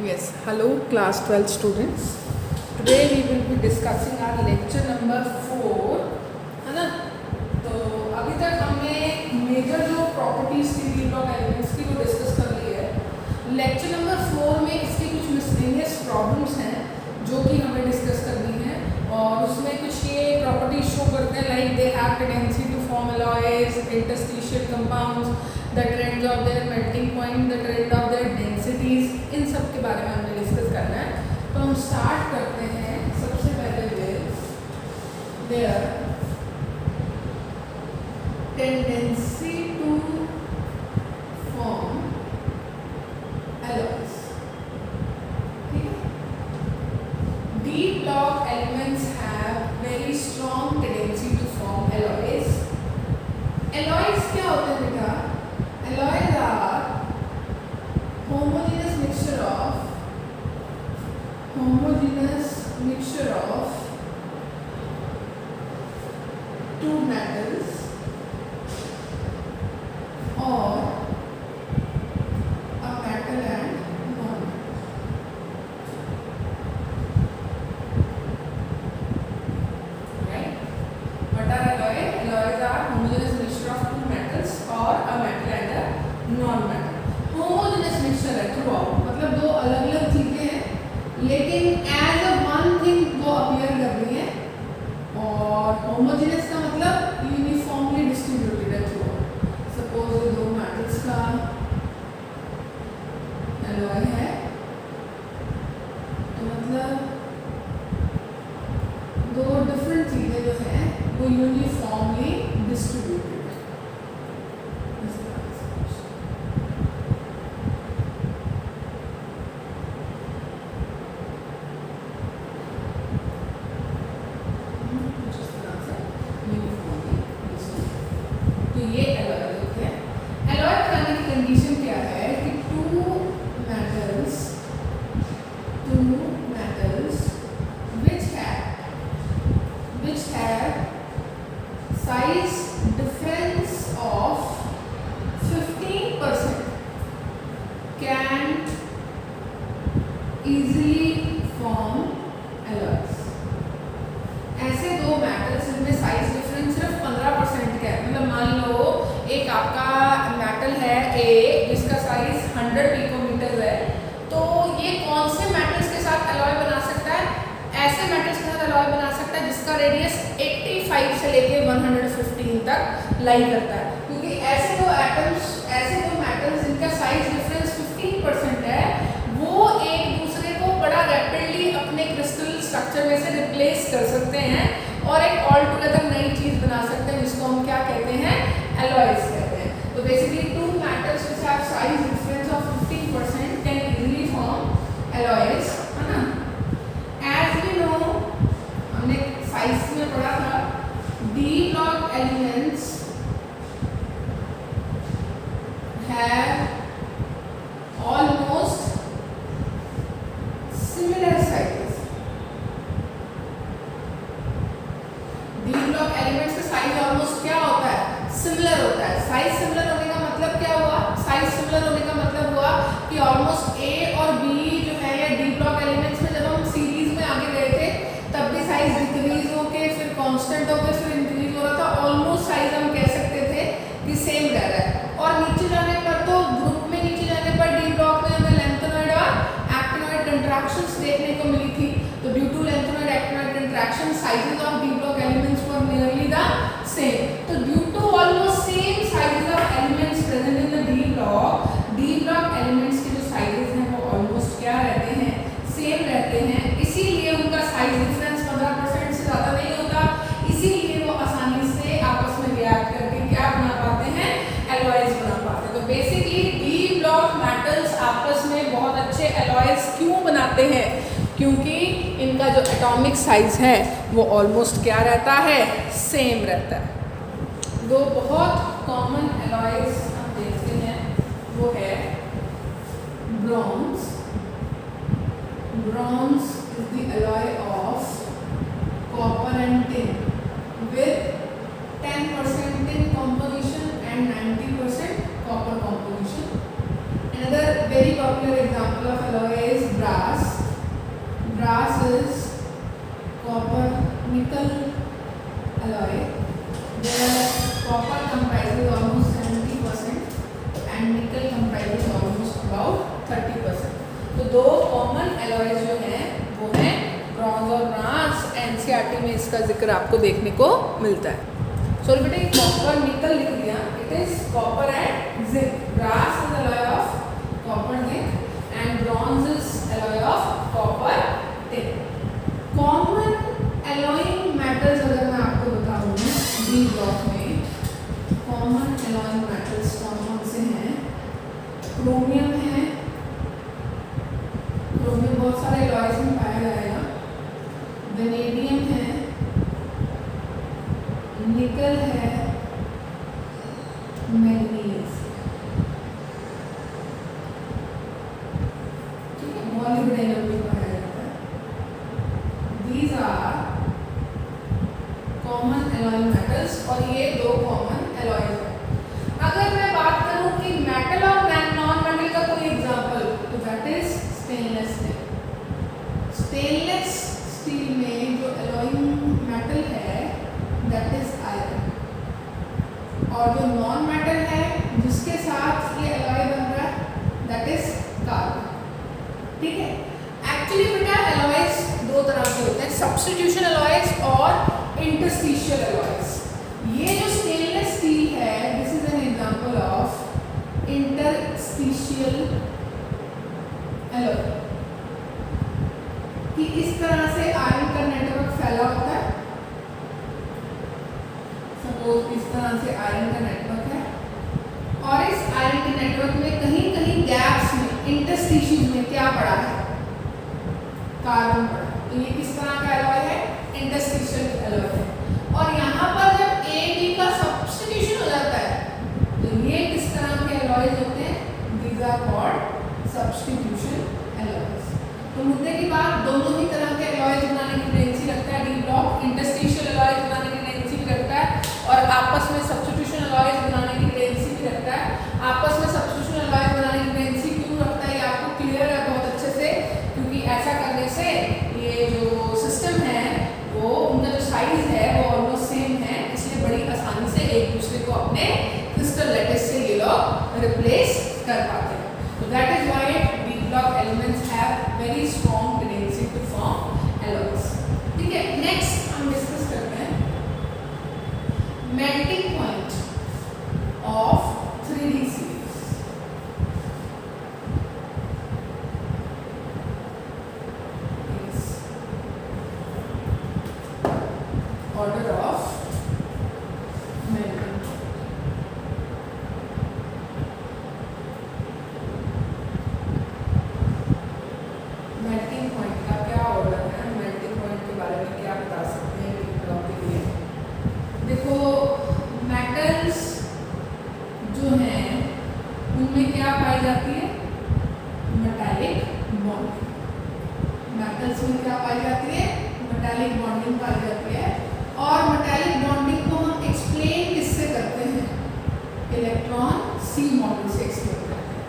Yes, hello class 12 students. Today we will be discussing our lecture number 4, है ना? तो अभी तक हमने मेजर जो प्रॉपर्टीज थी डी ब्लॉक एलिमेंट्स की वो डिस्कस कर ली है. लेक्चर नंबर 4 में इसकी कुछ मिसलेनियस प्रॉब्लम्स हैं जो कि हमें डिस्कस करनी है और उसमें कुछ ये प्रॉपर्टीज शो करते हैं like they have tendency to form alloys, interstitial compounds, the trends of their melting point, the trend of their densities, इन सब के बारे में हमें डिस्कस करना है. तो हम स्टार्ट करते हैं सबसे पहले with their tendency to form alloys. ठीक है. D block elements have very strong tendency to form alloys. Alloys क्या होते हैं बेटा? Alloys are homogeneous mixture of two metals or a metal and non-metal. Right? What are alloys? Alloys are homogeneous mixture of two metals or a metal and a non-metal. Homogeneous mixture है throughout, मतलब दो अलग-अलग चीजें हैं लेकिन as a one thing वो appear कर रही है और homogeneous का मतलब uniformly distributed है throughout. Suppose ये दो metals का alloy है तो मतलब दो different चीजें जो हैं वो uniformly distributed है. तो ये अलग है. अलॉय बनाने की कंडीशन क्या है कि to metals which have size difference of 15% can easily form alloys. ऐसे दो मेटल्स जिनमें साइज डिफरेंस सिर्फ 15% का है, मतलब मान लो एक आपका मेटल है ए जिसका साइज 100 पिकोमीटर है, तो ये कौन से मेटल्स के साथ अलॉय बना सकता है? ऐसे मेटल्स के साथ अलॉय बना सकता है जिसका रेडियस 85 से लेके 115 तक लाई करता है, क्योंकि ऐसे दो मेटल्स जिनका साइज डिफरेंस 15% है वो एक दूसरे को बड़ा रैपिडली अपने क्रिस्टल स्ट्रक्चर में से रिप्लेस कर सकते हैं और एक ऑल टुगेदर नई चीज बना सकते हैं जिसको हम क्या कहते हैं? अलॉयज कहते हैं. तो basically two metals which have size difference of 15% can easily form alloys, है ना? As we know, हमने साइज में पढ़ा था D block elements have almost similar sizes. D block elements का साइज ऑलमोस्ट क्या होता है? सिमिलर होता है. साइज सिमिलर होने का मतलब क्या हुआ? साइज सिमिलर होने का मतलब हुआ कि ऑलमोस्ट A और B जो है या D ब्लॉक एलिमेंट्स में जब हम सीरीज में आगे गए थे तब भी साइज डिक्रीज होके फिर कांस्टेंट होके फिर इंक्रीज हो रहा था. ऑलमोस्ट साइज हम कह सकते थे कि सेम रह रहा है. और नीचे जाने पर तो ग्रुप में नीचे जाने पर D ब्लॉक में हमें लेंथेनॉइड और एक्टिनॉइड कंट्रैक्शंस देखने को मिली थी. तो due to lanthanoid actinoid contraction sizes of D block elements were nearly the same. तो due to almost same sizes of elements present in the D block elements के जो साइजेस हैं वो ऑलमोस्ट क्या रहते हैं? सेम रहते हैं. इसीलिए उनका साइज डिफरेंस 15% से ज़्यादा नहीं होता. इसीलिए वो आसानी से आपस में रिएक्ट करके क्या बना पाते हैं? एलॉयज बना पाते हैं. तो बेसिकली D ब्लॉक मेटल्स आपस में बहुत अच्छे एलॉयज क्यों बनाते हैं? क्योंकि इनका जो एटॉमिक साइज है वो ऑलमोस्ट क्या रहता है? सेम रहता है. दो बहुत कॉमन एलॉयज हम देखते हैं वो है bronze. Bronze is the alloy of copper and tin with 10% tin composition and 90% copper composition. Another very popular example of alloy is is copper nickel alloy where copper comprises almost 70% and nickel comprises almost about 30%. तो दो common alloys जो हैं वो हैं bronze और brass. NCERT में इसका जिक्र आपको देखने को मिलता है। सो बेटे कॉपर निकल लिख दिया, it is copper and zinc. Brass is alloy of copper zinc and bronze is alloy of copper tin. Common alloying metals अगर मैं आपको बताऊं बी ब्लॉक में, कॉमन एलॉइंग मेटल्स कौन से हैं? क्रोमियम है, क्रोमियम बहुत सारे एलॉयज में पाया जाएगा। वेनेडियम है, निकल है, मैंगनीज, ठीक है, मॉलिब्डेनम भी पाया जाता है। These are common alloying metals और ये दो कॉमन एलॉयज हैं। अगर मैं बात करूं कि मेटल और नॉन मेटल का कोई एग्जांपल, तो that is stainless steel. Stainless steel में जो एलॉइंग मेटल है दैट इज आयरन, और जो नॉन मेटल है जिसके साथ ये एलॉय बन रहा है दैट इज कार्बन। ठीक है, एक्चुअली बेटा एलॉयज दो तरह के होते हैं, सब्स्टिट्यूशन एलॉयज और इंटरस्टिशियल एलॉयज। ये जो स्टेनलेस स्टील है this is an example of interstitial alloy, कि इस तरह से आयरन का नेटवर्क फैला होता है। सपोज इस तरह से आयरन का नेटवर्क है और इस आयरन के नेटवर्क में कहीं कहीं गैप्स में इंटरस्टिशियस में क्या पड़ा है? कार्बन पड़ा। तो ये किस तरह का एलॉय है? इंटरस्टिशियल एलॉय है। और यहाँ पर जब ए बी का सब्स्टिट्यूशन हो जाता है तो ये किस तरह के एलॉयज होते हैं? These are called substitution alloys. तो मुद्दे की बात, दोनों ही तरह के एलॉयज बनाने की टेंडेंसी रखता है डी ब्लॉक, इंटरस्टिशियल एलॉयज बनाने की टेंडेंसी भी रखता है और आपस में सब्स्टिट्यूशन एलॉयज बनाने की टेंडेंसी भी रखता है। आपस में सब्स्टिट्यूशन एलॉयज बनाने की टेंडेंसी क्यों रखता है ये आपको क्लियर है बहुत अच्छे से, क्योंकि ऐसा करने से ये जो सिस्टम है वो उनका जो साइज है वो ऑलमोस्ट सेम है, इसलिए बड़ी आसानी से एक दूसरे को अपने क्रिस्टल लैटिस से ये लोग रिप्लेस कर पाते हैं। तो that is why d block elements have very strong tendency to form alloys. ठीक है, नेक्स्ट हम डिस्कस करते हैं melting point of 3D series. Order of melting. Melting point का क्या ऑर्डर है? मेल्टिंग पॉइंट के बारे में क्या बता सकते हैं डी ब्लॉक के लिए? देखो मेटल्स जो हैं उनमें क्या पाई जाती है? Metallic bonding. मेटल्स में क्या पाई जाती है? मेटालिक बॉन्डिंग पाई जाती है। और मेटालिक बॉन्डिंग को हम एक्सप्लेन किससे करते हैं? इलेक्ट्रॉन सी मॉडल से एक्सप्लेन करते हैं।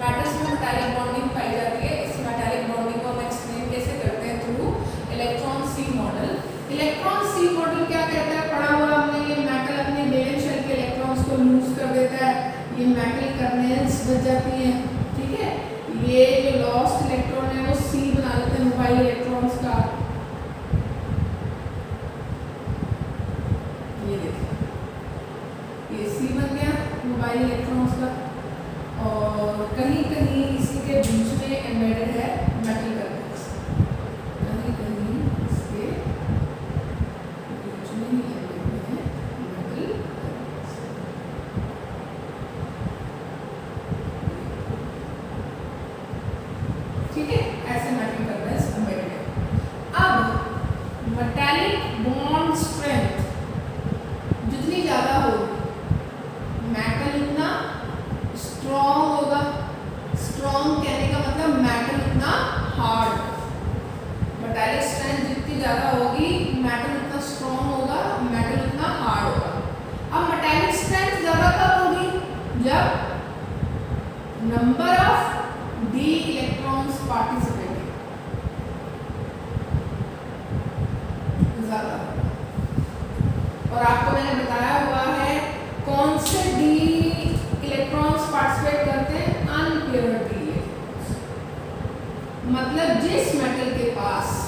मेटल्स में मेटालिक बॉन्डिंग पाई जाती है, इस मेटालिक बॉन्डिंग को हम एक्सप्लेन कैसे करते हैं? थ्रू इलेक्ट्रॉन सी मॉडल। इलेक्ट्रॉन सी मॉडल क्या कहता है? पढ़ा हुआ हमने, ये मेटल अपने वैलेंस शेल के इलेक्ट्रॉन्स को लूज कर देता है, ये मेटल कर्नेल्स बच जाती हैं। ठीक है, ये जो लॉस्ट इलेक्ट्रॉन है वो सी बना देते हैं मोबाइल इलेक्ट्रॉन्स का। ये देखिए, ये सी बन गया मोबाइल इलेक्ट्रॉन्स का, और कहीं कहीं इसी के बीच में एम्बेडेड है मेटल कर्नेल्स, कहीं कहीं इसके बीच में ही एम्बेडेड है मेटल कर्नेल्स। ठीक है, ऐसे मेटल कर्नेल्स एम्बेडेड है। अब मेटालिक बॉन्ड स्ट्रेंथ जितनी ज़्यादा होगी मेटल उतना स्ट्रॉन्ग होगा। स्ट्रॉन्ग कहने का मतलब मेटल उतना हार्ड। मेटालिक स्ट्रेंथ जितनी ज़्यादा होगी मेटल उतना स्ट्रॉन्ग होगा, मेटल उतना हार्ड होगा। अब मेटालिक स्ट्रेंथ ज़्यादा कब होगी? जब number of D electrons participating, और आपको मैंने बताया हुआ है कौन से डी इलेक्ट्रॉन्स पार्टिसिपेट करते हैं, अनपेयर्ड डी इलेक्ट्रॉन्स। मतलब जिस मेटल के पास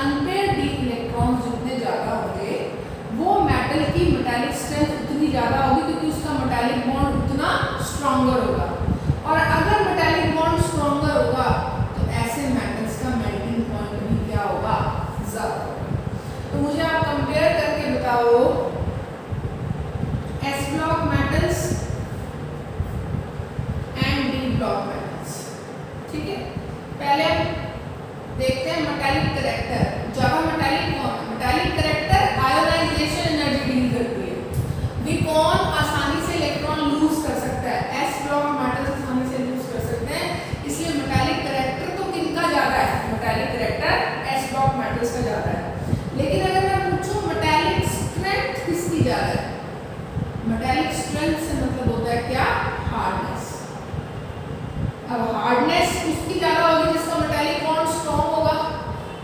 अनपेयर्ड डी इलेक्ट्रॉन्स जितने ज्यादा होंगे वो मेटल की मेटालिक स्ट्रेंथ उतनी ज्यादा होगी, क्योंकि उसका मेटालिक बॉन्ड उतना स्ट्रॉन्गर होगा। और अगर मेटालिक बॉन्ड स्ट्रॉन्गर होगा तो ऐसे मेटल्स का मेल्टिंग पॉइंट भी क्या होगा, ज्यादा होगा। तो मुझे आप कंपेयर करके बताओ S block metals and D block metals. ठीक है, पहले देखते हैं मेटालिक कैरेक्टर। ज्यादा मेटालिक कौन है? Metallic character ionization energy deal करती है। भी कौन आसानी से इलेक्ट्रॉन लूज कर सकता है? एस ब्लॉक मेटल्स आसानी से लूज कर सकते हैं, इसलिए मेटालिक कैरेक्टर तो किनका ज्यादा है? Metallic character S block metals का ज्यादा है। लेकिन अगर मैं पूछूं मेटालिक स्ट्रेंथ किसकी ज्यादा है? मेटालिक स्ट्रेंथ से मतलब होता है क्या, हार्डनेस। अब हार्डनेस उसकी ज्यादा होगी जिसका मेटालिक बॉन्ड स्ट्रॉन्ग होगा।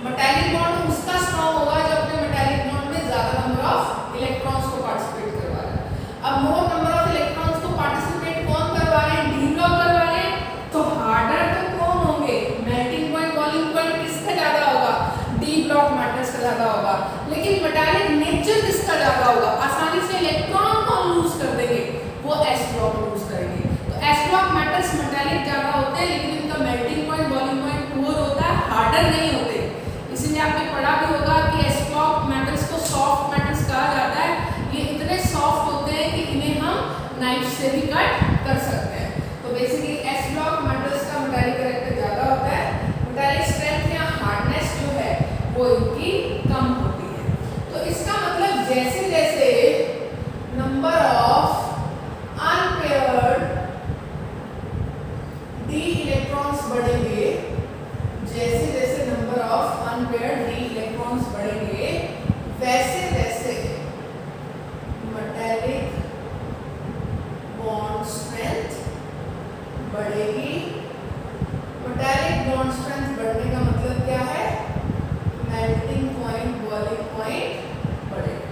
मेटालिक बॉन्ड उसका स्ट्रॉन्ग होगा जो अपने मेटालिक बॉन्ड में ज्यादा नंबर ऑफ इलेक्ट्रॉन्स को पार्टिसिपेट करवा रहा है। अब मोर नंबर ऑफ इलेक्ट्रॉन्स को पार्टिसिपेट कौन करवा रहे हैं? डी ब्लॉक करवा रहे हैं। तो हार्डर तो कौन होंगे? मेल्टिंग पॉइंट, बॉइलिंग पॉइंट किसका ज्यादा होगा? डी ब्लॉक मेटल्स का ज्यादा होगा। लेकिन मेटालिक नेचर किसका ज्यादा होगा? आसानी से इलेक्ट्रॉन कौन लूज कर देंगे? वो एस ब्लॉक लूज करेंगे। तो एस ब्लॉक मेटल्स मेटालिक ज्यादा होते हैं, लेकिन इनका melting point, boiling point poor होता है, हार्डर नहीं होते। इसलिए आपने पढ़ा भी होगा कि एस ब्लॉक मेटल्स को सॉफ्ट मेटल्स कहा जाता है। ये इतने सॉफ्ट होते हैं कि इन्हें हम नाइफ से भी कट कर सकते हैं। तो बेसिकली एस ब्लॉक मेटल्स का मेटालिक कैरेक्टर ज्यादा होता है। मेटालिक स्ट्रेंथ या हार्डनेस जो है वो इनकी कम होती है। तो इसका मतलब जैसे जैसे number of unpaired D electrons बढ़ेंगे, जैसे जैसे number of unpaired D electrons बढ़ेंगे, वैसे वैसे मेटालिक बॉन्ड स्ट्रेंथ बढ़ेगी। मेटालिक बॉन्ड स्ट्रेंथ बढ़ने का मतलब क्या है? मेल्टिंग पॉइंट, बॉइलिंग पॉइंट बढ़ेगा।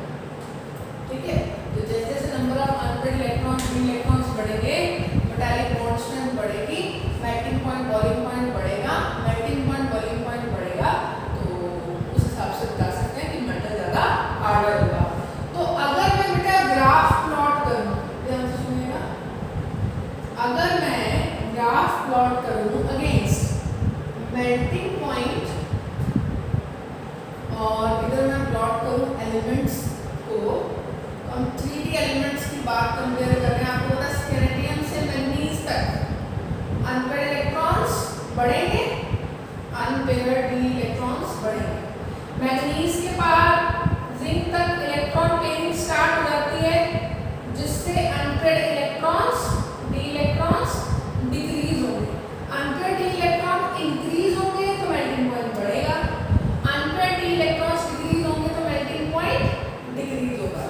ठीक है, तो जैसे जैसे number of unpaired electrons, D electrons बढ़ेंगे, मेटालिक बॉन्ड स्ट्रेंथ बढ़ेगी, मेल्टिंग पॉइंट, बॉइलिंग पॉइंट बढ़ेगा। मेल्टिंग पॉइंट, बॉइलिंग पॉइंट बढ़ेगा तो उस हिसाब से बता सकते हैं कि मेटल ज्यादा हार्डर होगा। तो अगर मैं बेटा ग्राफ प्लॉट करूं, ध्यान से सुनिएगा, अगर मैं ग्राफ प्लॉट करूं अगेंस्ट मेल्टिंग पॉइंट और इधर मैं प्लॉट करूं एलिमेंट्स को, हम 3D एलिमेंट्स की बात कंपेयर कर रहे हैं। आपको पता है स्केलेटियम से मैग्नीज तक अनपेयर्ड इलेक्ट्रॉन्स बढ़ेंगे, अनपेयर्ड डी इलेक्ट्रॉन्स बढ़ेंगे। मैग्नीज के बाद जिंक तक इलेक्ट्रॉन पेयरिंग स्टार्ट हो जाती है, जिससे unpaired electrons, D electrons decrease होंगे। अनपेयर्ड डी इलेक्ट्रॉन इंक्रीज होंगे तो मेल्टिंग पॉइंट बढ़ेगा, अनपेयर्ड डी इलेक्ट्रॉन्स डिक्रीज होंगे तो मेल्टिंग पॉइंट डिक्रीज होगा।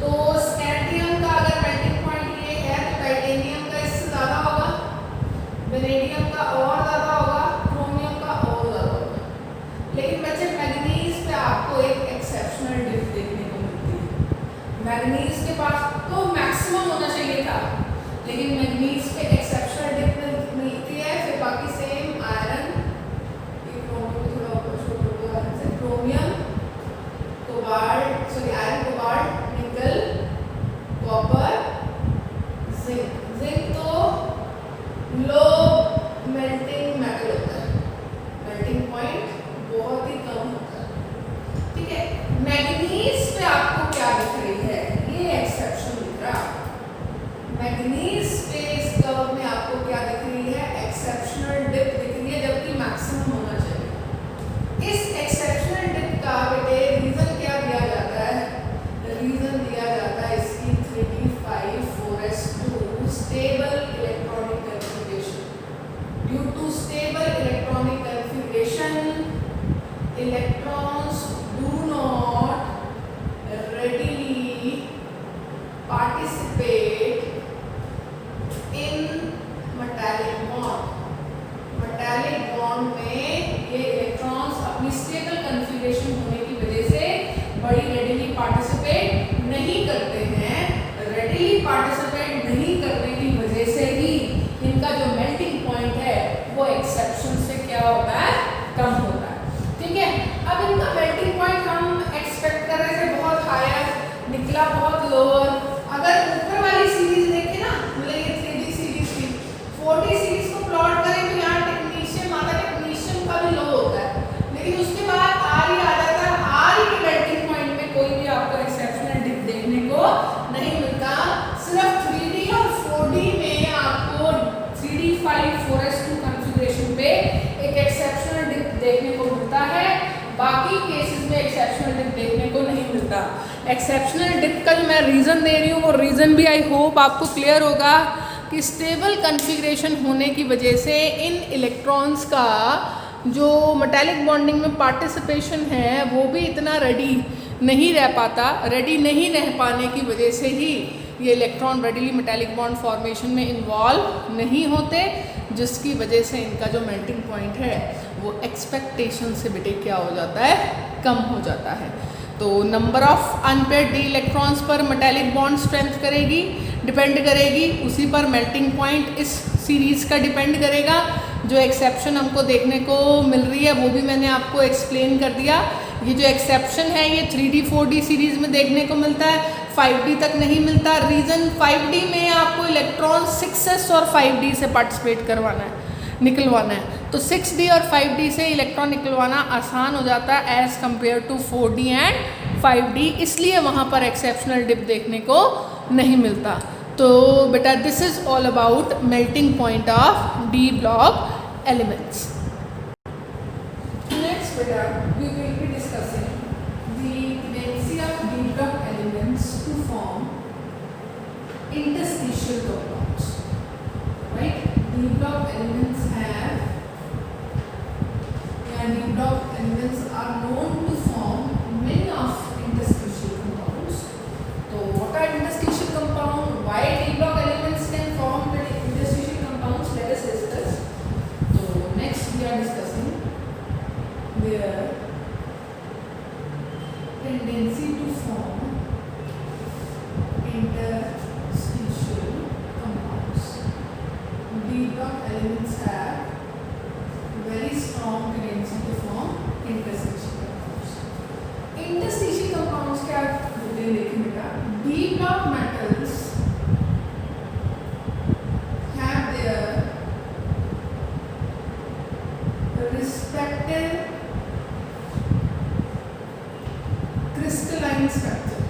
तो स्कैटियम का अगर मेल्टिंग पॉइंट ये है तो टाइटेनियम का इससे ज्यादा होगा, वेनेडियम का और ज्यादा होगा, क्रोमियम का और ज्यादा होगा। लेकिन बच्चे मैग्नीज पे आपको एक एक्सेप्शनल डिप देखने को मिलती है। मैग्नीज के पास तो मैक्सिमम होना चाहिए था, लेकिन मैग्नीज पे एक्सेप्शनल डिप मिलती है। फिर बाकी सेम आयरन, थोड़ा ऊपर छोटा आयरन से chromium, cobalt, sorry iron, cobalt, निकल, कॉपर, जिंक। जिंक तो लो मेल्टिंग मेटल होता है, मेल्टिंग पॉइंट बहुत ही कम होता है। ठीक है, मैग्नीज पे आपको क्या दिख रही है? ये एक्सेप्शन दिख रहा है। मैग्नीज पे इस कर्व में आपको क्या दिख रही है? एक्सेप्शनल डिप दिख रही है, जबकि मैक्सिमम होना चाहिए। इस एक्सेप्शनल डिप का बेटे रीजन क्या दिया जाता है? रीजन दिया जाता है इसकी 3d5 4s2 stable electronic configuration. Due to stable electronic configuration, electrons do not readily participate in metallic bond। metallic bond में ये electrons अपनी stable configuration होने की वजह से बड़ी 4s2 कॉन्फ़िगरेशन पे एक एक्सेप्शनल डिप देखने को मिलता है, बाकी केसेस में एक्सेप्शनल डिप देखने को नहीं मिलता। एक्सेप्शनल डिप का जो मैं रीज़न दे रही हूँ वो रीज़न भी आई होप आपको क्लियर होगा कि स्टेबल कॉन्फ़िगरेशन होने की वजह से इन इलेक्ट्रॉन्स का जो मेटालिक बॉन्डिंग में पार्टिसिपेशन है वो भी इतना रेडी नहीं रह पाता। रेडी नहीं रह पाने की वजह से ही ये electron readily metallic bond formation में इन्वॉल्व नहीं होते, जिसकी वजह से इनका जो मेल्टिंग पॉइंट है वो एक्सपेक्टेशन से बेटे क्या हो जाता है, कम हो जाता है। तो number of unpaired D electrons पर मेटालिक बॉन्ड स्ट्रेंथ करेगी, डिपेंड करेगी, उसी पर मेल्टिंग पॉइंट इस सीरीज़ का डिपेंड करेगा। जो एक्सेप्शन हमको देखने को मिल रही है वो भी मैंने आपको एक्सप्लेन कर दिया। ये जो एक्सेप्शन है ये 3D 4D सीरीज़ में देखने को मिलता है, 5D तक नहीं मिलता। रीज़न 5D में आपको इलेक्ट्रॉन 6s और 5D से पार्टिसिपेट करवाना है, निकलवाना है। तो 6D और 5D से इलेक्ट्रॉन निकलवाना आसान हो जाता है as compare to 4D and 5D, इसलिए वहाँ पर एक्सेप्शनल डिप देखने को नहीं मिलता। तो बेटा this is all about melting point of D block elements. Next बेटा we will be discussing the tendency of D block elements to form interstitial compounds, right? D block elements have, yeah, D block elements are known to form many of interstitial compounds. So what are interstitial compounds? Why D block elements can form the interstitial compounds? Let us discuss. So next we are discussing their tendency to form interstitial compounds. D block elements have very strong tendency to form interstitial compounds. Interstitial compounds क्या होते हैं देखें बेटा, D block metals have their respective crystalline structure.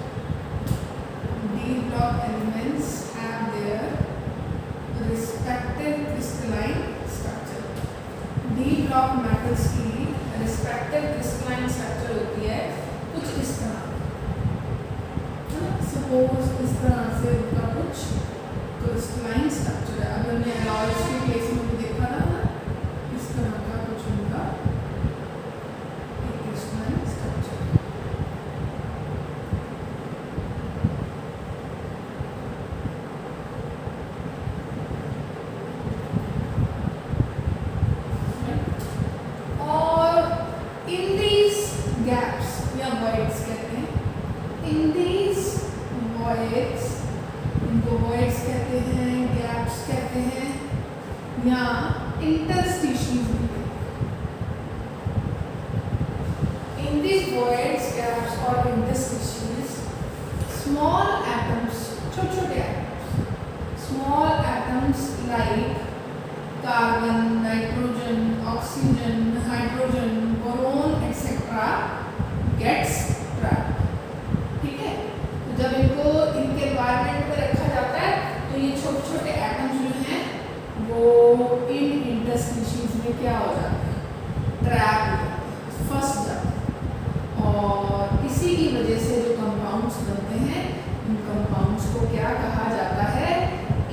D block elements have their respective crystalline structure. D block metals की respective crystalline structure होती है कुछ इस तरह, सपोज इस तरह से उनका कुछ crystalline structure है। अगर हमने alloys के केस में भी देखा था ना, इस तरह का कुछ उनका crystalline structure। In these voids, gaps or interstices, small atoms, छोटे atoms, small atoms like carbon, nitrogen, oxygen, hydrogen, boron, etc. gets trapped. ठीक है, तो जब इनको इनके एनवायरनमेंट में रखा जाता है तो ये छोटे छोटे एटम्स जो हैं वो इन इंटरस्टिशियस में क्या हो जाते हैं, ट्रैप हो जाते हैं, फंस जाते हैं। और इसी की वजह से जो कंपाउंड्स बनते हैं इन कंपाउंड्स को क्या कहा जाता है,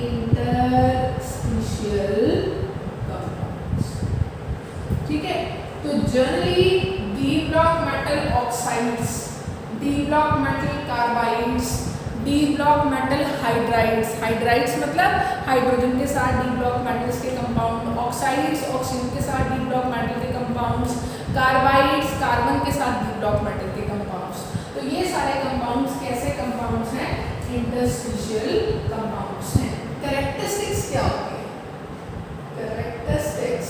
इंटरस्टिशियल कंपाउंड्स। ठीक है, तो generally D block metal oxides, D block metal carbides, D block metal hydrides, hydrides मतलब हाइड्रोजन के साथ डी ब्लॉक मेटल्स के कंपाउंड, ऑक्साइड्स ऑक्सीजन के साथ डी ब्लॉक मेटल के कंपाउंड्स, कार्बाइड्स कार्बन के साथ डी ब्लॉक मेटल के कंपाउंड्स। तो ये सारे कंपाउंड्स कैसे कंपाउंड्स हैं, इंटरस्टिशियल कंपाउंड्स हैं। कैरेक्टरिस्टिक्स क्या होती है, कैरेक्टरिस्टिक्स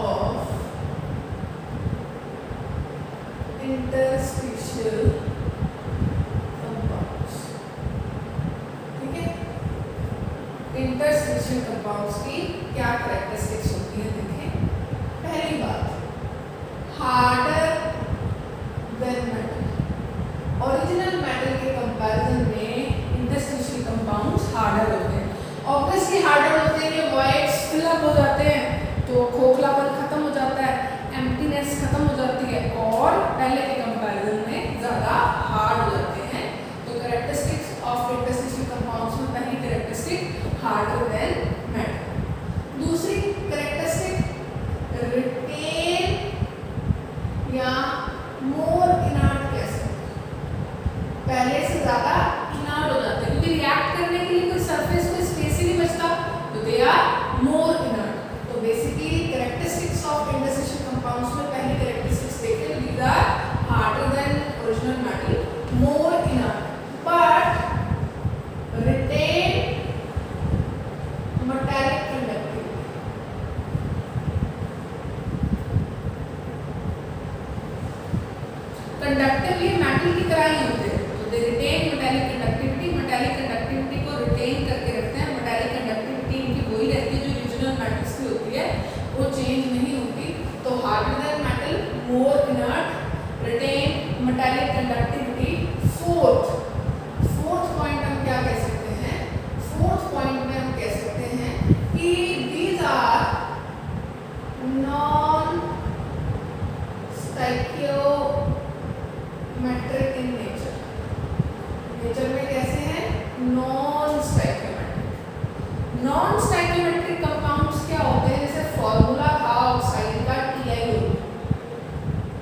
ऑफ इंटरस्टिशियल कंपाउंड्स। ठीक है, इंटरस्टिशियल कंपाउंड्स की क्या कैरेक्टरिस्टिक्स होती है, देखें। पहली बात, harder than metal. Original metal के कंपैरिजन में इंटरस्टिशियल कंपाउंड्स हार्डर होते हैं। खत्म हो जाती है और पहले के कंपैरिजन में ज़्यादा हार्ड हो जाते हैं। तो कैरेक्टरिस्टिक्स ऑफ इंटरस्टिशियल कंपाउंड्स में पहली कैरेक्टरिस्टिक हार्डर देन मेटल। दूसरी कैरेक्टरिस्टिक रिटेन या मोर इनर्ट कह सकते हैं, पहले से ज़्यादा इनर्ट हो जाते हैं क्योंकि रिएक्ट करने के लिए कोई सरफेस कोई स्पेस ही नहीं बचता, तो दे आर मोर इनर्ट। तो basically characteristics of interstitial compounds में पहली कैरेक्टरिस्टिक्स देखते हैं, these are harder than original metal, more inert but retain metallic conductivity. Conductively metal की तरह ही होते हैं, तो they retain metallic conductivity, metallic conductivity को रिटेन करके रखते हैं। मेटालिक कंडक्टिविटी इनकी वही रहती है जो ओरिजिनल मेटल्स की होती है, वो चेंज नहीं होती। तो harder than metal, more inert, retain metallic conductivity. Fourth point हम क्या कह सकते हैं, फोर्थ पॉइंट में हम कह सकते हैं कि these are non stoichiometric in nature. Nature में कैसे हैं, non stoichiometric. Non stoichiometric compounds क्या होते हैं, जैसे फॉर्मूला था ऑक्साइड का TiO,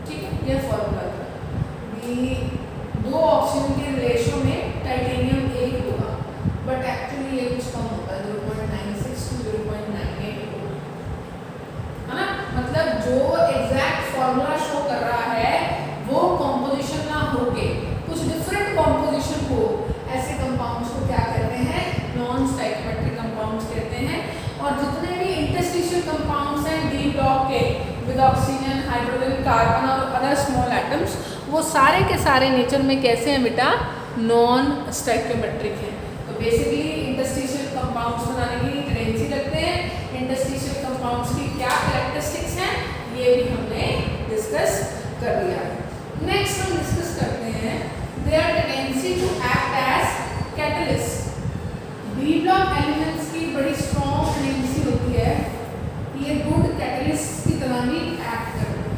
ठीक है, ये फॉर्मूला था कि 2 ऑक्सीजन के रेशो में टाइटेनियम 1 होगा, बट एक्चुअली ये कुछ कम होता है, 0.96 to 0.98 होगा, है ना। मतलब जो एग्जैक्ट फॉर्मूला शो कर रहा है वो कॉम्पोजिशन ना होके कुछ डिफरेंट कॉम्पोजिशन हो, ऐसे कंपाउंड्स को क्या कहते हैं, नॉन स्टोइकियोमेट्रिक कंपाउंड्स कहते हैं। और जितने भी इंटरस्टिशियल कंपाउंड्स हैं डी ब्लॉक के विद ऑक्सीजन, हाइड्रोजन, कार्बन और अदर स्मॉल एटम्स, वो सारे के सारे नेचर में कैसे हैं बेटा, नॉन स्टोइकियोमेट्रिक हैं। तो बेसिकली इंटरस्टिशियल कंपाउंड्स बनाने की टेंडेंसी रखते हैं। इंटरस्टिशियल कंपाउंड्स की क्या कैरेक्टरिस्टिक्स हैं ये भी हमने डिस्कस कर लिया है। नेक्स्ट हम डिस्कस करते हैं their tendency to act as catalyst. B block elements की बड़ी स्ट्रॉन्ग टेंडेंसी होती है, ये गुड कैटलिस्ट की तरह भी एक्ट करते हैं।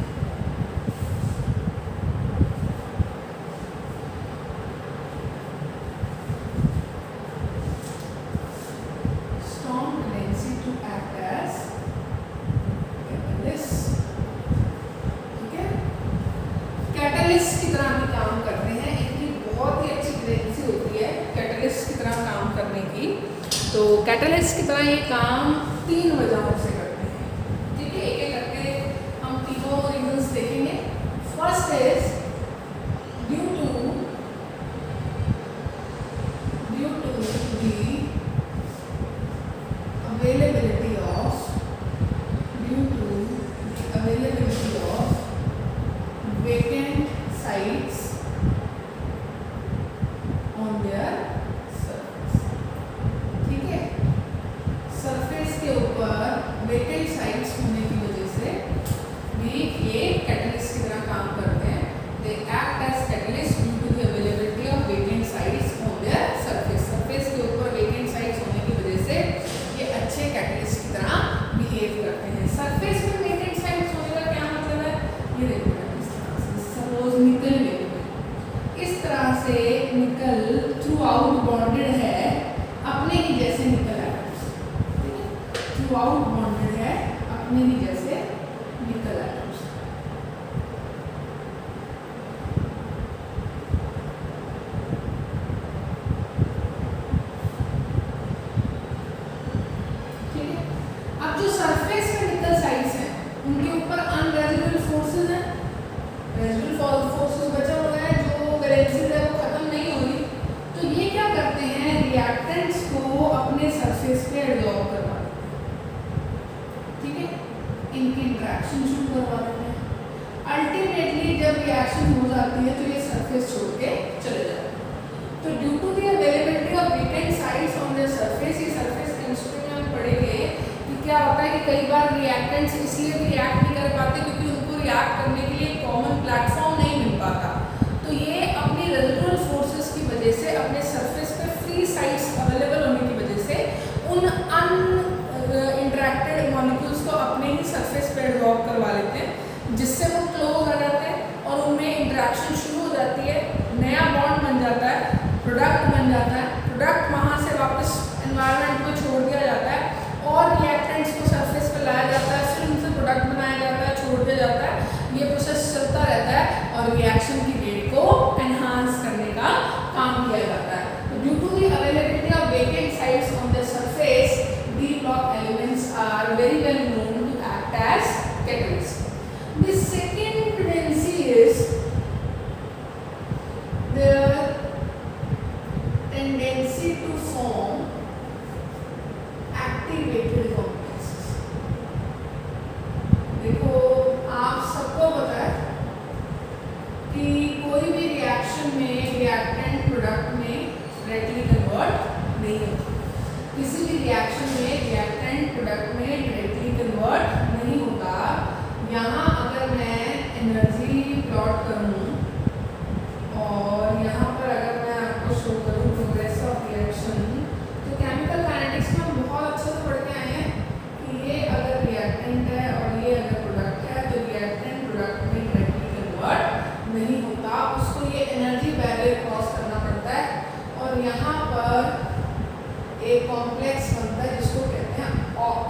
कैटलिस्ट की तरह भी काम करते हैं, इनकी बहुत ही अच्छी टेंडेंसी होती है कैटलिस्ट की तरह काम करने की। तो कैटलिस्ट की तरह ये काम 3 वजहों से करते हैं, ठीक है, एक एक करके हम तीनों रीजंस देखेंगे। First is due to the availability of vacant sites on their surface, ठीक है। सरफेस के ऊपर वेकेंट साइट्स होने की वजह से भी ये कैटलिस्ट की तरह काम करते हैं। They act as catalyst due to the availability of vacant sites on their surface. Surface के ऊपर वेकेंट साइट्स होने की वजह से ये अच्छे कैटलिस्ट की तरह बिहेव करते हैं। सरफेस में वेकेंट साइट्स होने का क्या मतलब है, ये देखो सपोज निकल में इस तरह से निकल थ्रू आउट बॉन्डेड है अपने ही जैसे निकल एटम्स, ठीक है, थ्रू आउट बॉन्डेड है अपने ही जैसे निकल एटम्स। ठीक है, अब जो सरफेस में निकल साइड्स हैं उनके ऊपर अनरेजिडुअल फोर्सेस हैं, रेजिडुअल फोर्सेस बचे हुए हैं, जो वैलेंसीज है वो खत्म नहीं हो रही, तो ये क्या करते हैं, रिएक्टेंट्स को अपने सरफेस पे एडजॉर्ब करवा देते हैं, ठीक है, इनकी इंटरेक्शन शुरू करवा देते हैं। अल्टीमेटली जब रिएक्शन हो जाती है तो ये सरफेस छोड़ के चले जाते हैं। तो due to the availability of vacant sites on the surface, ये सरफेस केमिस्ट्री में हम पढ़ेंगे कि क्या होता है कि कई बार रिएक्टेंट्स इसलिए भी रिएक्ट नहीं कर पाते क्योंकि उनको रिएक्ट करने के लिए कॉमन प्लेटफॉर्म नहीं मिल पाता। तो ये अपनी रेजिडुअल फोर्सेस की वजह से अपने सरफेस पे फ्री साइट्स अवेलेबल होने की वजह से उन अन इंटरेक्टेड मॉलिक्यूल्स को अपने ही सरफेस पे एडजॉर्ब करवा लेते हैं, जिससे वो क्लोज एक्टिवेटेड कॉम्प्लेक्सेस। देखो आप सबको पता है कि कोई भी रिएक्शन में रिएक्टेंट प्रोडक्ट में डायरेक्टली कन्वर्ट नहीं होता। किसी भी रिएक्शन में रिएक्टेंट प्रोडक्ट में डायरेक्टली कन्वर्ट नहीं होता। यहाँ अगर मैं एनर्जी प्लॉट करूँ और यहाँ पर अगर मैं आपको शो करूँ प्रोग्रेस ऑफ रिएक्शन, तो केमिकल काइनेटिक्स में हम बहुत अच्छे से पढ़ के आए हैं कि ये अगर रिएक्टेंट है और ये अगर प्रोडक्ट है तो रिएक्टेंट प्रोडक्ट में डायरेक्टली कन्वर्ट नहीं होता, उसको ये एनर्जी बैरियर क्रॉस करना पड़ता है और यहाँ पर एक कॉम्प्लेक्स बनता है जिसको कहते हैं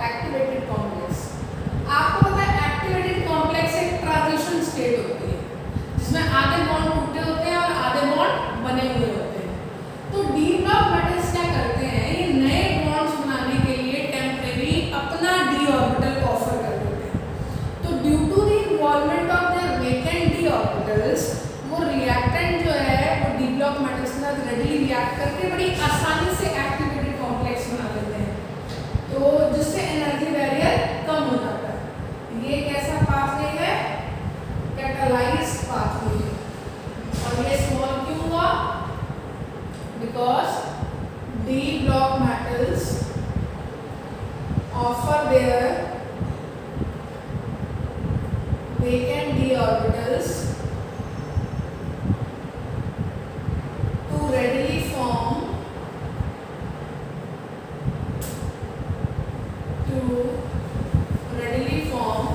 एक्टिवेटेड कॉम्प्लेक्स। आपको पता है एक्टिवेटेड कॉम्प्लेक्स एक ट्रांजिशन स्टेट होती है जिसमें आधे बॉन्ड टूटे होते हैं और आधे बॉन्ड बने हुए होते हैं। तो डी ब्लॉक मेटल्स क्या करते हैं, ये नए बॉन्ड्स बनाने के लिए टेम्परेरी अपना डी ऑर्बिटल ऑफर कर देते हैं। तो due to the involvement of their vacant d orbitals, वो रिएक्टेंट जो है वो डी ब्लॉक मेटल्स के साथ रेडीली रिएक्ट करके बड़ी आसानी से एक्टिवेटेड कॉम्प्लेक्स बना देते हैं, तो जिससे एनर्जी बैरियर कम हो जाता है। ये कैसा पाथवे है, कैटालाइज्ड पाथवे है। और ये स्मॉल क्यों हुआ, because D block metals offer there vacant d orbitals to readily form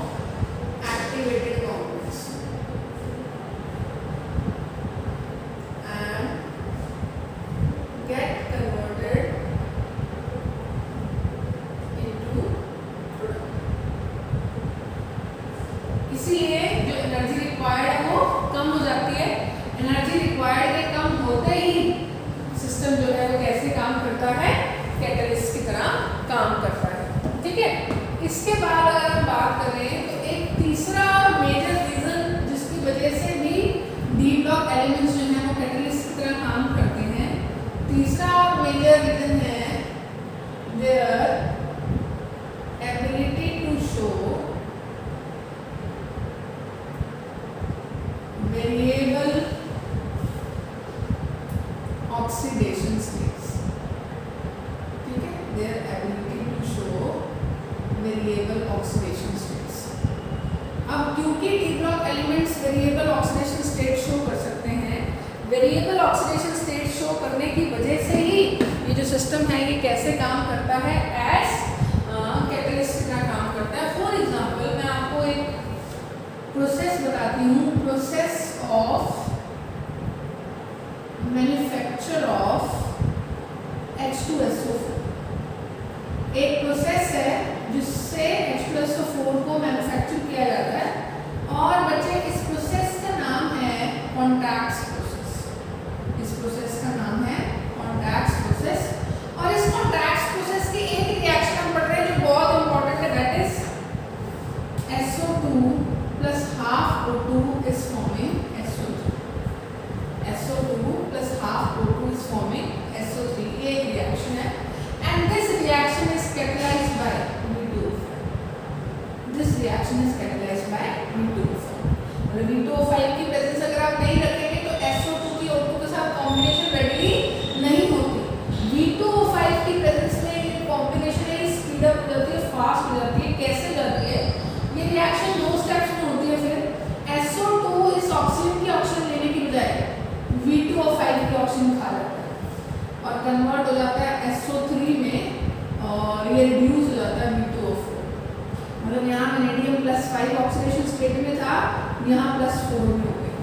activated complex and get converted into product। इसीलिए जो एनर्जी रिक्वायर्ड है वो कम हो जाती है। एनर्जी रिक्वायर्ड के कम होते ही सिस्टम जो है वो कैसे काम करता है, कैटलिस्ट की तरह काम करता है। ठीक है, इसके बाद अगर हम बात करें तो एक तीसरा और मेजर रीजन जिसकी वजह से भी डी ब्लॉक एलिमेंट्स जो हैं वो कैटलिस्ट की तरह काम करते हैं, तीसरा और मेजर रीजन है their ability to show variable oxidation states। ठीक है, their ability to show variable oxidation states। अब क्योंकि d block elements variable oxidation state show कर सकते हैं, वेरिएबल ऑक्सीडेशन स्टेट शो करने की वजह से ही ये जो सिस्टम है ये कैसे काम करता है, एज कैटलिस्ट की तरह काम करता है। फॉर एग्जांपल मैं आपको एक प्रोसेस बताती हूँ, process of manufacture of H2SO4। एक प्रोसेस है जिससे H2SO4 को मैन्युफैक्चर किया जाता है और बच्चे इस प्रोसेस का नाम है कॉन्टैक्ट प्रोसेस। इस प्रोसेस का नाम है कॉन्टैक्ट प्रोसेस और इस कॉन्टैक्ट प्रोसेस की एक रिएक्शन हम पढ़ रहे हैं जो बहुत इंपॉर्टेंट है, that is SO2 plus half O2 is forming SO3। SO2 plus half O2 is forming SO3। ये एक रिएक्शन है and this reaction is catalyzed by V2O5। This reaction is catalyzed by V2O5। मतलब V2O5 की presence अगर आप नहीं रखेंगे तो SO2 की O2 के साथ कॉम्बिनेशन रेडीली नहीं होती। V2O5 की प्रेजेंस में ये कॉम्बिनेशन है स्पीड अप हो जाती है, फास्ट हो जाती है। कैसे जाती है ये रिएक्शन, दो स्टेप्स में होती है। फिर SO2 इस ऑक्सीजन की ऑक्सीजन लेने की बजाय V2O5 की ऑक्सीजन खा जाता है और कन्वर्ट हो जाता है SO3 में और ये रिड्यूस हो जाता है V2O4। मतलब यहाँ वैनेडियम +5 ऑक्सीडेशन स्टेट में था, यहाँ +4 में हो गया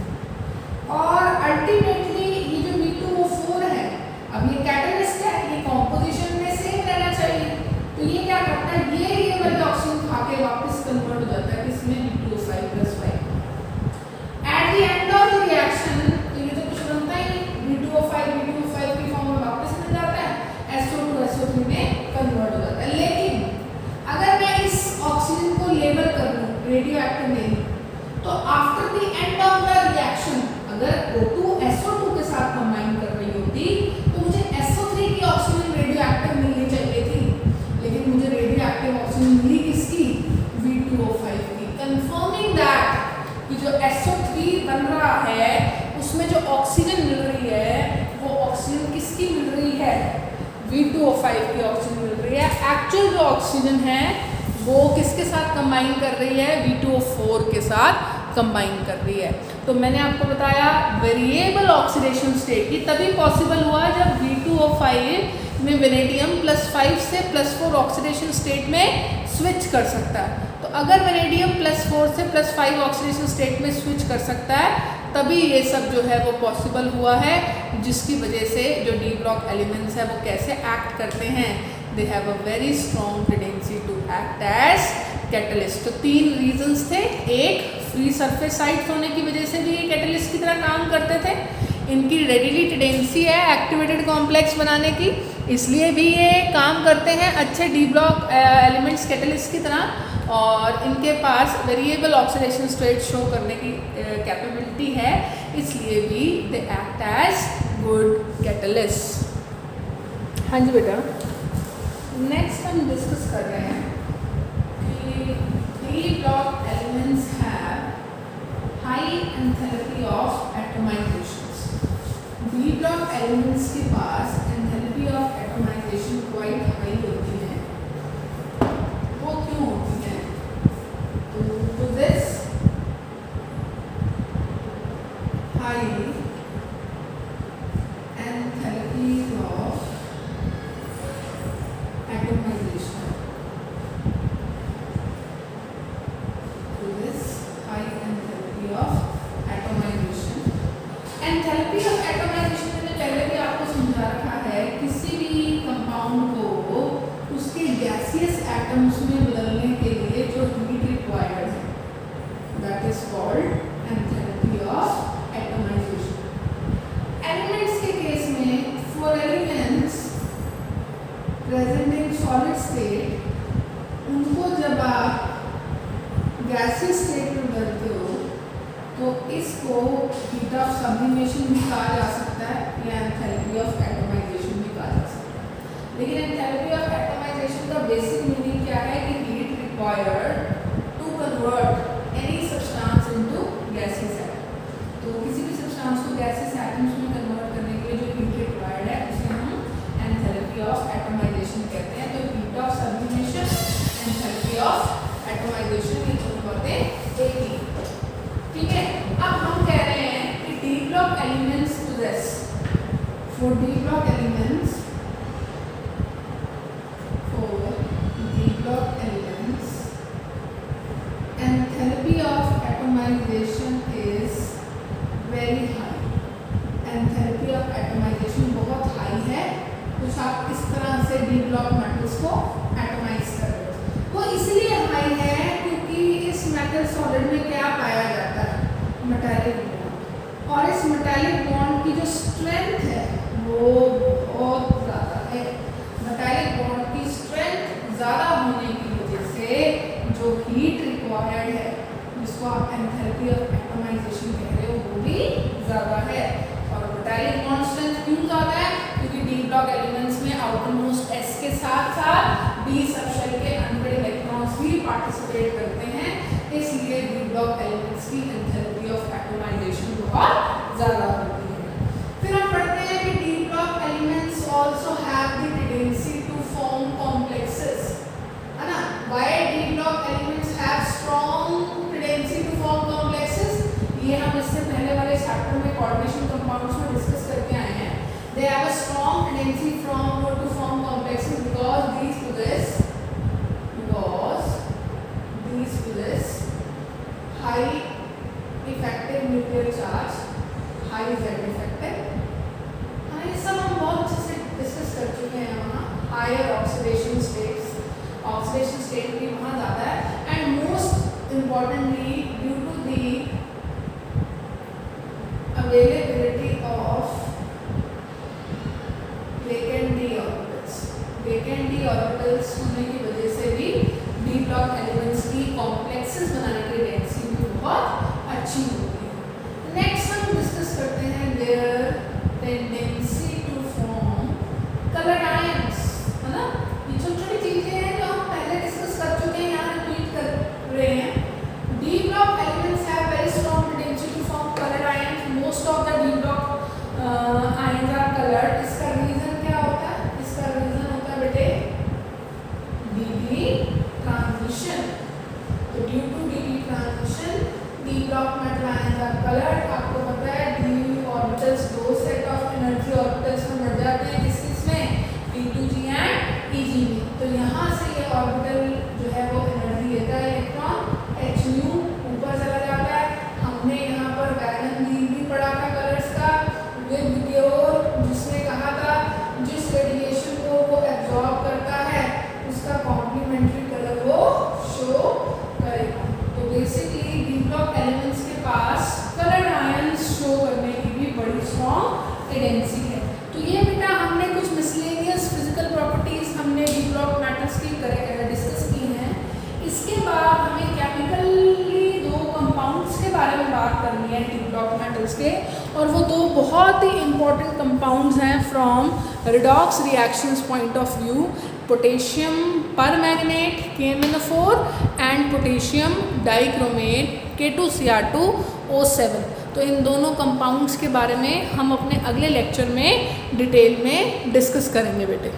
और अल्टीमेटली ये जो V2O4 है, अब ये कैटलिस्ट है, ये कॉम्पोजिशन में सेम रहना चाहिए, तो ये क्या करता है, ये वाली ऑक्सीजन खा के वापस कन्वर्ट हो जाता है किसमें, V2O5+5। At the end of the reaction तो ये तो कुछ बनता ही नहीं, V2O5 की फॉर्म में वापस मिल जाता है, SO2 SO3 में कन्वर्ट हो जाता है। लेकिन अगर मैं इस ऑक्सीजन को लेबल कर लूँ रेडियो एक्टिव नहीं, तो after the end of the reaction अगर O2 SO2 के साथ कंबाइन कर रही होती तो मुझे SO3 की ऑक्सीजन रेडियो एक्टिव मिलनी चाहिए थी, लेकिन मुझे वाली जो ऑक्सीजन है वो किसके साथ कंबाइन कर रही है, V2O4 के साथ कंबाइन कर रही है। तो मैंने आपको बताया वेरिएबल ऑक्सीडेशन स्टेट की तभी पॉसिबल हुआ जब V2O5 में वेनेडियम +5 से +4 ऑक्सीडेशन स्टेट में स्विच कर सकता है। तो अगर वेनेडियम +4 से +5 ऑक्सीडेशन स्टेट में स्विच कर सकता है तभी ये सब जो है वो पॉसिबल हुआ है, जिसकी वजह से जो डी ब्लॉक एलिमेंट्स है वो कैसे एक्ट करते हैं, they have a very strong tendency to act as catalyst. तो 3 रीजंस थे। एक, फ्री सरफेस साइट होने की वजह से भी ये कैटलिस्ट की तरह काम करते थे। इनकी रेडिली टेंडेंसी है एक्टिवेटेड कॉम्प्लेक्स बनाने की, इसलिए भी ये काम करते हैं अच्छे डी ब्लॉक एलिमेंट्स कैटलिस्ट की तरह। और इनके पास वेरिएबल ऑक्सीडेशन स्टेट शो करने की कैपेबिलिटी है, इसलिए भी they act as good catalyst. हाँ जी बेटा, नेक्स्ट हम डिस्कस कर रहे हैं कि D block elements have high enthalpy of atomisations. D block elements के पास enthalpy of atomisation quite high होती है। वो क्यों होती है? to this high enthalpies of atomization, to this high enthalpy of atomization। Enthalpy of atomization मैंने पहले भी आपको समझा रखा है, किसी भी कंपाउंड को उसके गैसियस एटम्स में बदलने के लिए जो हीट रिक्वायर्ड है, that is called enthalpy of atomization. Elements के केस में for elements present in solid state, उनको जब आप गैसियस स्टेट में बदलते हो तो इसको हीट ऑफ सब्लिमेशन भी कहा जा सकता है या एंथैल्पी ऑफ एटमाइजेशन भी कहा जा सकता है। लेकिन एंथैल्पी ऑफ एटमाइजेशन का बेसिक मीनिंग क्या है कि heat required to convert any substance into gaseous atom. तो किसी भी सब्सटेंस को गैसियस एटम्स में कन्वर्ट करने के लिए जो हीट रिक्वायर्ड है उसे हम एंथैल्पी ऑफ एटमाइजेशन कहते हैं। तो heat of sublimation, enthalpy of atomization, ये दोनों बातें एक ही। ठीक है, अब हम कह रहे हैं कि D block elements possess, for D block elements, enthalpy of atomization is very high। enthalpy of atomization बहुत हाई है। कुछ आप इस तरह से डी ब्लॉक मेटल्स को एटमाइज कर रहे हो, वो इसलिए हाई है क्योंकि इस मेटल सॉलिड में क्या पाया जाता है, मेटालिक बॉन्ड। और इस मेटालिक बॉन्ड की जो स्ट्रेंथ है वो बहुत ज़्यादा है। मेटालिक बॉन्ड की स्ट्रेंथ ज़्यादा होने की वजह से जो हीट रिक्वायर्ड है, जिसको आप एंथैल्पी ऑफ एटमाइजेशन कह रहे हो, वो भी ज़्यादा है। और मेटालिक बॉन्ड स्ट्रेंथ क्यों ज़्यादा है? क्योंकि डी ब्लॉक एलिमेंट्स में आउटर मोस्ट S के साथ साथ B सबशेल के अनपेड इलेक्ट्रॉन्स भी पार्टिसिपेट करते हैं, इसलिए डी ब्लॉक एलिमेंट्स की एंथैल्पी ऑफ एटमाइजेशन बहुत ज़्यादा होती है। फिर हम पढ़ते हैं कि D block elements also have the tendency to form complexes, है ना। Why d block elements have strong tendency to form complexes, ये हम इससे पहले वाले चैप्टर में कोऑर्डिनेशन कंपाउंड्स में डिस्कस करके आए हैं। They have a strong tendency from to form complexes because these possess high effective nuclear charge, high Z effective। हाँ, ये सब हम बहुत अच्छे से डिस्कस कर चुके हैं। वहाँ हायर ऑक्सीडेशन स्टेट भी वहाँ ज़्यादा है। And most importantly due to the availability of vacant d orbitals, vacant d orbitals होने की वजह से भी डी ब्लॉक एलिमेंट्स की कॉम्प्लेक्सेस बनाने की टेंडेंसी भी बहुत अच्छी होती है। नेक्स्ट हम डिस्कस करते हैं their tendency to form coloured ions, है ना। ये छोटी छोटी चीजें हैं जो हम पहले डिस्कस कर चुके हैं, यहाँ रिपीट कर रहे हैं। D block elements have very strong tendency to form coloured ions. Most of the d block ions are coloured. इसका रीजन क्या होता है? इसका रीजन होता है बेटे डी ट्रांजिशन, तो due to d transition d block metal ions are coloured. आपको पता है डी ऑर्बिटल्स दो सेट ऑफ एनर्जी ऑर्बिटल्स में बढ़ जाते हैं, किस किस में, D2G एंड EG में। तो यहाँ से ये ऑर्बिटल जो है वो एनर्जी लेता है इलेक्ट्रॉन, HU ऊपर चला जाता है। हमने यहाँ पर वैगन व्हील भी पढ़ा था कलर्स का विद ड्योर, जिसने कहा था जिस रेडिएशन को वो एब्जॉर्ब करता है उसका कॉम्प्लीमेंट्री कलर वो शो करेगा। तो बेसिकली डी ब्लॉक एलिमेंट्स के पास कलर्ड आयंस शो करने की भी बड़ी स्ट्रॉन्ग टेंडेंसी है। तो ये बेटा हमने कुछ मिसलेनियस फिजिकल प्रॉपर्टीज हमने डी ब्लॉक मेटल्स की डिस्कस की हैं। इसके बाद हमें केमिकली दो कंपाउंड्स के बारे में बात करनी है डी ब्लॉक मेटल्स के, और वो दो बहुत ही इंपॉर्टेंट कंपाउंड्स हैं from redox reactions point of view, potassium permanganate KMnO4 and potassium dichromate K2Cr2O7। तो इन दोनों कंपाउंड्स के बारे में हम अपने अगले लेक्चर में डिटेल में डिस्कस करेंगे बेटे।